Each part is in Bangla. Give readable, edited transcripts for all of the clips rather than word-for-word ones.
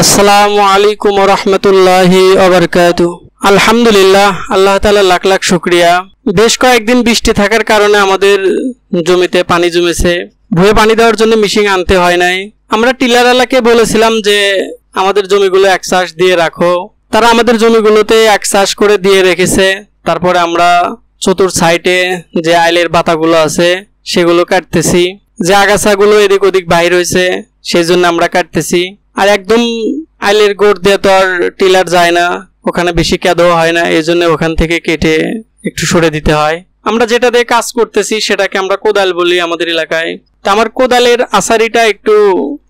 আসসালামু আলাইকুম ওয়া রাহমাতুল্লাহি ওয়া বারাকাতুহু। আলহামদুলিল্লাহ, আল্লাহ তাআলা লাখ লাখ শুকরিয়া। বেশ কয়েকদিন বৃষ্টি থাকার কারণে আমাদের জমিতে পানি জমেছে। ভুঁয়ে পানি দেওয়ার জন্য মেশিন আনতে হয় নাই। আমরা টিলারওয়ালাকে বলেছিলাম যে আমাদের জমিগুলো এক চাষ দিয়ে রাখো। তারা আমাদের জমিগুলোতে এক চাষ করে দিয়ে রেখেছে। তারপরে আমরা চতুর সাইডে যে আইলের পাতাগুলো আছে সেগুলো কাটতেছি। যে আগাছাগুলো এদিক ওদিক বাইর হয়েছে সেই জন্য আমরা কাটতেছি। আর একদম আইলের গোড় দিয়ে তো আর টিলার যায় না, ওখানে বেশি কাদো হয় না, এই জন্য ওখান থেকে কেটে একটু সরে দিতে হয়। আমরা যেটা দিয়ে কাজ করতেছি সেটাকে আমরা কোদাল বলি আমাদের এলাকায়। তো আমার কোদালের আসারিটা একটু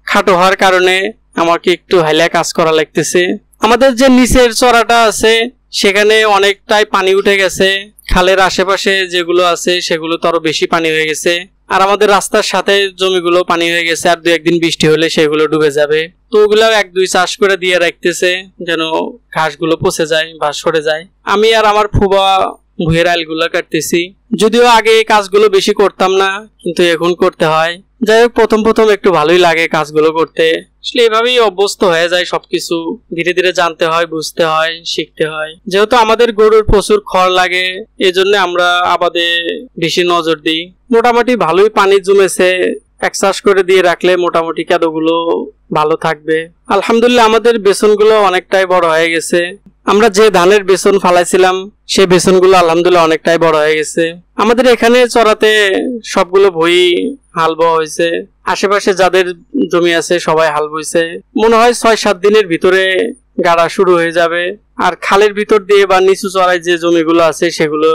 খাটো হওয়ার কারণে আমাকে একটু হাইলা কাজ করা লাগতেছে। আমাদের যে নিচের চড়াটা আছে সেখানে অনেকটাই পানি উঠে গেছে। খালের আশেপাশে যেগুলো আছে সেগুলো তো আরো বেশি পানি হয়ে গেছে। আর আমাদের রাস্তার সাথে জমিগুলো পানি হয়ে গেছে, আর 2-1 দিন বৃষ্টি হলে সেগুলো ডুবে যাবে। তো ওগুলো 1-2 চাষ করে দিয়ে রাখতেছে যেন ঘাসগুলো পচে যায় বা সরে যায়। আমি আর আমার ফুবা ভুঁয়ের আইলগুলো কাটতেছি। যদিও আগে কাজগুলো বেশি করতাম না, কিন্তু এখন করতে হয়। যাই হোক, প্রথম একটু ভালোই লাগে কাজগুলো করতে। আসলে এভাবেই অভ্যস্ত হয়ে যায় সবকিছু। ধীরে ধীরে জানতে হয়, বুঝতে হয়, শিখতে হয়। যেহেতু আমাদের গরুর প্রচুর খড় লাগে, এই জন্য আমরা আবাদে বেশি নজর দিই। মোটামুটি ভালোই পানি জমেছে। এক চাষ করে দিয়ে রাখলে মোটামুটি কাদোগুলো ভালো থাকবে। আলহামদুলিল্লাহ, আমাদের বেসনগুলো অনেকটাই বড় হয়ে গেছে। আমরা যে ধানের বেসন ফালাইছিলাম সেই বেসনগুলো আলহামদুলিল্লাহ অনেকটাই বড় হয়ে গেছে। আমাদের এখানে চড়াতে সবগুলো ভুঁই হাল বোয়া হয়েছে। আশেপাশে যাদের জমি আছে সবাই হাল বইছে। মনে হয় 6-7 দিনের ভিতরে গাড়া শুরু হয়ে যাবে। আর খালের ভিতর দিয়ে বা নিচু চড়ায় যে জমিগুলো আছে সেগুলো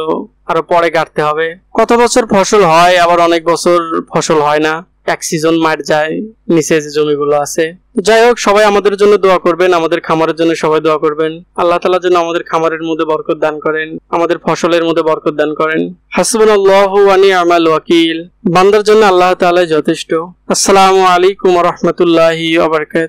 আরো পরে গাড়তে হবে। কত বছর ফসল হয়, আবার অনেক বছর ফসল হয় না, এক সিজন মার যায় নিচে যে জমিগুলো আছে। যাই হোক, সবাই আমাদের জন্য দোয়া করবেন, আমাদের খামারের জন্য সবাই দোয়া করবেন। আল্লাহ তাআলা যেন আমাদের খামারের মধ্যে বরকত দান করেন, আমাদের ফসলের মধ্যে বরকত দান করেন। হাসবুনাল্লাহু ওয়া নি'মাল ওয়াকিল। বান্দার জন্য আল্লাহ তাআলাই যথেষ্ট। আসসালামু আলাইকুম ওয়া রাহমাতুল্লাহি ওয়া বারাকাতুহু।